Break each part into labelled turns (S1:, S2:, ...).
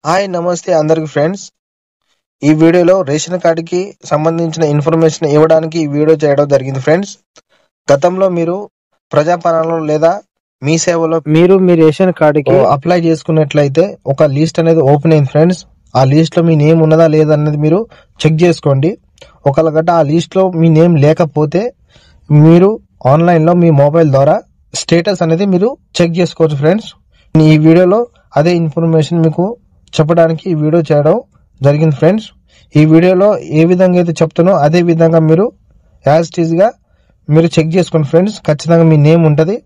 S1: Hi నమస్తే అందరికి friends. ఈ వీడియోలో రేషన్ కార్డుకి సంబంధించిన ఇన్ఫర్మేషన్ ఇవ్వడానికి ఈ వీడియో చేయడం జరిగింది ఫ్రెండ్స్. గతంలో మీరు ప్రజాపాలనలో లేదా మీ సేవలో మీ రేషన్ కార్డుకి అప్లై చేసుకున్నట్లయితే ఒక లిస్ట్ అనేది ఓపెన్ అయింది ఫ్రెండ్స్. ఆ లిస్ట్ లో మీ నేమ్ ఉన్నదా లేదా అనేది మీరు చెక్ చేసుకోండి. ఒకవేళ గట్ట ఆ లిస్ట్ లో మీ నేమ్ లేకపోతే మీరు ఆన్లైన్ లో మీ మొబైల్ ద్వారా స్టేటస్ అనేది మీరు చెక్ చేసుకోవచ్చు ఫ్రెండ్స్. ఈ వీడియోలో అదే ఇన్ఫర్మేషన్ మీకు చెప్పడానికి ఈ వీడియో చేయడం జరిగింది ఫ్రెండ్స్. ఈ వీడియోలో ఏ విధంగా అయితే చెప్తానో అదే విధంగా మీరు యాజ్ ఇట్ ఈజ్ గా మీరు చెక్ చేసుకోండి ఫ్రెండ్స్. ఖచ్చితంగా మీ నేమ్ ఉంటుంది.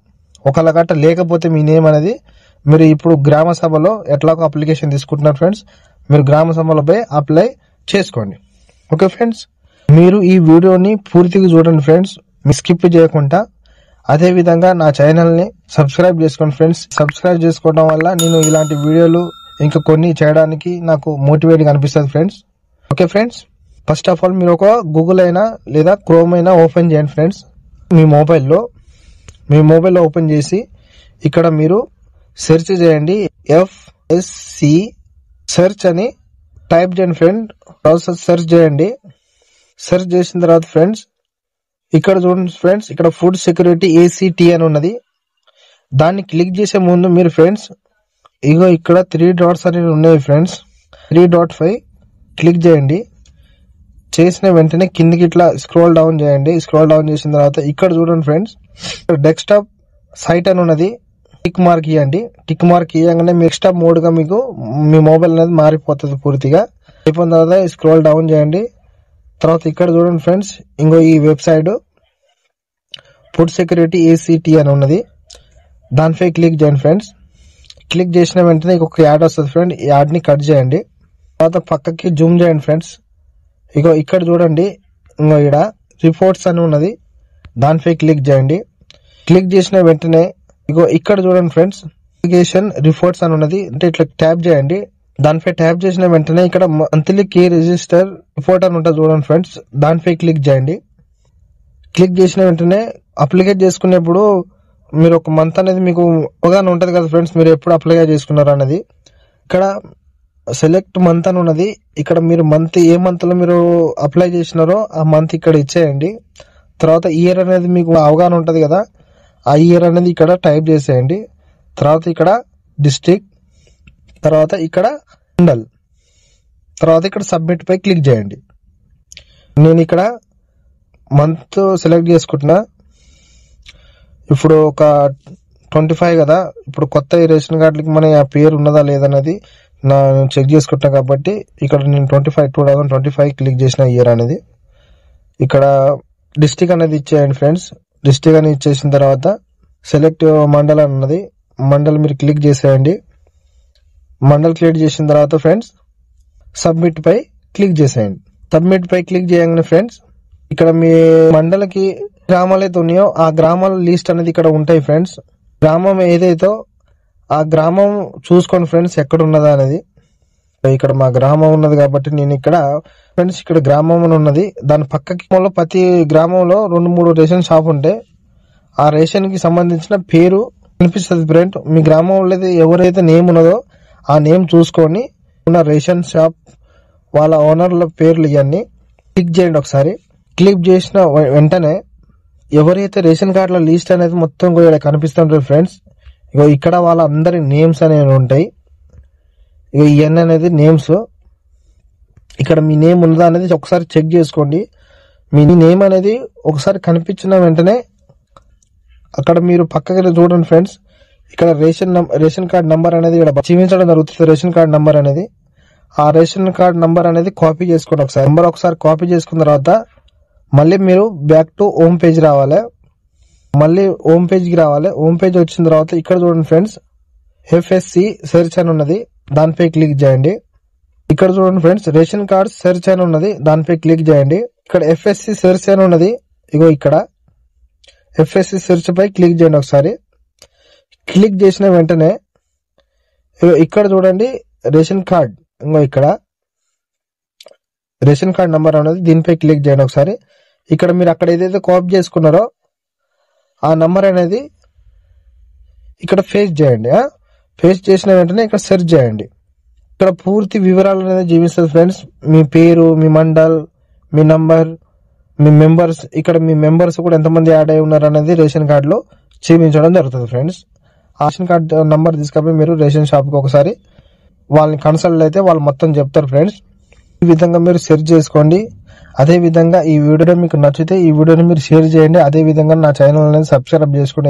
S1: ఒకవేళ గట్ట లేకపోతే మీ నేమ్ అనేది మీరు ఇప్పుడు గ్రామ సభలో ఎట్లాగో అప్లికేషన్ తీసుకుంటున్నారు ఫ్రెండ్స్. మీరు గ్రామ సభలో పోయి అప్లై చేసుకోండి. ఓకే ఫ్రెండ్స్, మీరు ఈ వీడియోని పూర్తిగా చూడండి ఫ్రెండ్స్, మీ స్కిప్ చేయకుండా. అదే విధంగా నా ఛానల్ ని సబ్స్క్రైబ్ చేసుకోండి ఫ్రెండ్స్. సబ్స్క్రైబ్ చేసుకోవడం వల్ల నేను ఇలాంటి వీడియోలు ఇంకా కొన్ని చేయడానికి నాకు మోటివేట్ గా అనిపిస్తుంది friends. Okay friends, first of all మీరు ఒక గూగుల్ అయినా లేదా క్రోమ్ అయినా ఓపెన్ చేయండి ఫ్రెండ్స్. మీ మొబైల్లో ఓపెన్ చేసి ఇక్కడ మీరు సెర్చ్ చేయండి. FSC సెర్చ్ అని టైప్ చేయండి ఫ్రెండ్. ప్రాసెస్ సెర్చ్ చేయండి. సెర్చ్ చేసిన తర్వాత ఫ్రెండ్స్ ఇక్కడ చూడండి ఫ్రెండ్స్, ఇక్కడ ఫుడ్ సెక్యూరిటీ ACT అని ఉన్నది. దాన్ని క్లిక్ చేసే ముందు మీరు ఫ్రెండ్స్ ఇగో ఇక్కడ 3 డాట్స్ అనేవి ఉన్నాయి ఫ్రెండ్స్. 3.5 క్లిక్ చేయండి. చేసిన వెంటనే కిందికి ఇట్లా స్క్రోల్ డౌన్ చేయండి. స్క్రోల్ డౌన్ చేసిన తర్వాత ఇక్కడ చూడండి ఫ్రెండ్స్, డెస్క్టాప్ సైట్ అని ఉన్నది. టిక్ మార్క్ ఇవ్వండి. టిక్ మార్క్ ఇవ్వగానే మీ డెస్క్టాప్ మోడ్ గా మీకు మీ మొబైల్ అనేది మారిపోతుంది పూర్తిగా. అయిపోయిన తర్వాత స్క్రోల్ డౌన్ చేయండి. తర్వాత ఇక్కడ చూడండి ఫ్రెండ్స్, ఇంకో ఈ వెబ్సైట్ ఫుడ్ సెక్యూరిటీ ACT అని ఉన్నది. దానిపై క్లిక్ చేయండి ఫ్రెండ్స్. క్లిక్ చేసిన వెంటనే ఒక యాడ్ వస్తుంది ఫ్రెండ్. ఈ యాడ్ ని కట్ చేయండి. తర్వాత పక్కకి జూమ్ చేయండి ఫ్రెండ్స్. ఇగో ఇక్కడ చూడండి, ఇంకో ఇక్కడ రిపోర్ట్స్ అని ఉన్నది. దానిపై క్లిక్ చేయండి. క్లిక్ చేసిన వెంటనే ఇగో ఇక్కడ చూడండి ఫ్రెండ్స్, అప్లికేషన్ రిపోర్ట్స్ అని ఉన్నది. అంటే ఇట్లా ట్యాప్ చేయండి. దానిపై ట్యాప్ చేసిన వెంటనే ఇక్కడ మంత్లీ కీ రిజిస్టర్ రిపోర్ట్ అని ఉంటుంది చూడండి ఫ్రెండ్స్. దానిపై క్లిక్ చేయండి. క్లిక్ చేసిన వెంటనే అప్లికేట్ చేసుకునేప్పుడు మీరు ఒక మంత్ అనేది మీకు అవగాహన ఉంటది కదా ఫ్రెండ్స్, మీరు ఎప్పుడు అప్లై చేసుకున్నారు అనేది. ఇక్కడ సెలెక్ట్ మంత్ అని ఉన్నది. ఇక్కడ మీరు మంత్ ఏ మంత్ లో మీరు అప్లై చేసినారో ఆ మంత్ ఇక్కడ ఇచ్చేయండి. తర్వాత ఇయర్ అనేది మీకు అవగాహన ఉంటది కదా, ఆ ఇయర్ అనేది ఇక్కడ టైప్ చేసేయండి. తర్వాత ఇక్కడ డిస్ట్రిక్ట్, తర్వాత ఇక్కడ మండల్, తర్వాత ఇక్కడ సబ్మిట్ పై క్లిక్ చేయండి. నేను ఇక్కడ మంత్ సెలెక్ట్ చేసుకుంటున్నా. ఇప్పుడు ఒక 25 కదా. ఇప్పుడు కొత్త రేషన్ కార్డులకి మన ఆ పేరు ఉన్నదా లేదన్నది చెక్ చేసుకుంటున్నా కాబట్టి ఇక్కడ నేను 2025 క్లిక్ చేసిన ఇయర్ అనేది. ఇక్కడ డిస్ట్రిక్ట్ అనేది ఇచ్చేయండి ఫ్రెండ్స్. డిస్ట్రిక్ట్ అని ఇచ్చేసిన తర్వాత సెలెక్ట్ మండల్ అన్నది. మండల్ మీరు క్లిక్ చేసేయండి. మండల్ క్లిక్ చేసిన తర్వాత ఫ్రెండ్స్ సబ్మిట్ పై క్లిక్ చేసేయండి. సబ్మిట్ పై క్లిక్ చేయగానే ఫ్రెండ్స్ ఇక్కడ మీ మండలకి గ్రామాలు అయితే ఉన్నాయో ఆ గ్రామాల లిస్ట్ అనేది ఇక్కడ ఉంటాయి ఫ్రెండ్స్. గ్రామం ఏదైతే ఆ గ్రామం చూసుకోండి ఫ్రెండ్స్ ఎక్కడ ఉన్నదా అనేది. ఇక్కడ మా గ్రామం ఉన్నది కాబట్టి నేను ఇక్కడ ఫ్రెండ్స్ ఇక్కడ గ్రామం అని ఉన్నది. దాని పక్కకి ప్రతి గ్రామంలో 2-3 రేషన్ షాప్ ఉంటాయి. ఆ రేషన్ కి సంబంధించిన పేరు కనిపిస్తుంది ఫ్రెండ్. మీ గ్రామంలో ఎవరైతే నేమ్ ఉన్నదో ఆ నేమ్ చూసుకొని ఉన్న రేషన్ షాప్ వాళ్ళ ఓనర్ల పేర్లు ఇవన్నీ క్లిక్ చేయండి ఒకసారి. క్లిక్ చేసిన వెంటనే ఎవరైతే రేషన్ కార్డుల లిస్ట్ అనేది మొత్తం కూడా కనిపిస్తుంటారు ఫ్రెండ్స్. ఇగో ఇక్కడ వాళ్ళ అందరి నేమ్స్ అనేవి ఉంటాయి. ఇక ఇవన్నీ అనేది నేమ్స్. ఇక్కడ మీ నేమ్ ఉందా అనేది ఒకసారి చెక్ చేసుకోండి. మీ నేమ్ అనేది ఒకసారి కనిపించిన వెంటనే అక్కడ మీరు పక్కకి చూడండి ఫ్రెండ్స్, ఇక్కడ రేషన్ కార్డ్ నంబర్ అనేది ఇక్కడ చూపించడం జరుగుతుంది. రేషన్ కార్డ్ నంబర్ అనేది, ఆ రేషన్ కార్డ్ నంబర్ అనేది కాపీ చేసుకోండి ఒకసారి. నంబర్ ఒకసారి కాపీ చేసుకున్న తర్వాత మళ్ళీ మీరు బ్యాక్ టు హోమ్ పేజ్ రావాలి. మళ్ళీ హోమ్ పేజ్కి రావాలి. హోమ్ పేజ్ వచ్చిన తర్వాత ఇక్కడ చూడండి ఫ్రెండ్స్, FSC సెర్చ్ అని ఉన్నది. దానిపై క్లిక్ చేయండి. ఇక్కడ చూడండి ఫ్రెండ్స్, రేషన్ కార్డ్ సెర్చ్ అని ఉన్నది. దానిపై క్లిక్ చేయండి. ఇక్కడ FSC సెర్చ్ అని ఉన్నది. ఇగో ఇక్కడ FSC సెర్చ్ పై క్లిక్ చేయండి ఒకసారి. క్లిక్ చేసిన వెంటనే ఇక్కడ చూడండి రేషన్ కార్డ్, ఇంకో ఇక్కడ రేషన్ కార్డ్ నంబర్ అనేది దీనిపై క్లిక్ చేయండి ఒకసారి. ఇక్కడ మీరు అక్కడ ఏదైతే కాపీ చేసుకున్నారో ఆ నంబర్ అనేది ఇక్కడ పేస్ట్ చేయండి. పేస్ట్ చేసిన వెంటనే ఇక్కడ సెర్చ్ చేయండి. ఇక్కడ పూర్తి వివరాలు అనేది చూపిస్తుంది ఫ్రెండ్స్. మీ పేరు, మీ మండల్, మీ నంబర్, మీ మెంబర్స్, ఇక్కడ మీ మెంబర్స్ కూడా ఎంతమంది యాడ్ అయి ఉన్నారు అనేది రేషన్ కార్డులో చూపించడం జరుగుతుంది ఫ్రెండ్స్. రేషన్ కార్డు నంబర్ తీసుకపోయి మీరు రేషన్ షాప్కి ఒకసారి వాళ్ళని కన్సల్ట్ అయితే వాళ్ళు మొత్తం చెప్తారు ఫ్రెండ్స్. ఈ విధంగా మీరు సెర్చ్ చేసుకోండి. అదే విధంగా ఈ వీడియో మీకు నచ్చితే ఈ వీడియోని మీరు షేర్ చేయండి. అదే విధంగా నా ఛానల్ అనేది సబ్స్క్రైబ్ చేసుకోండి.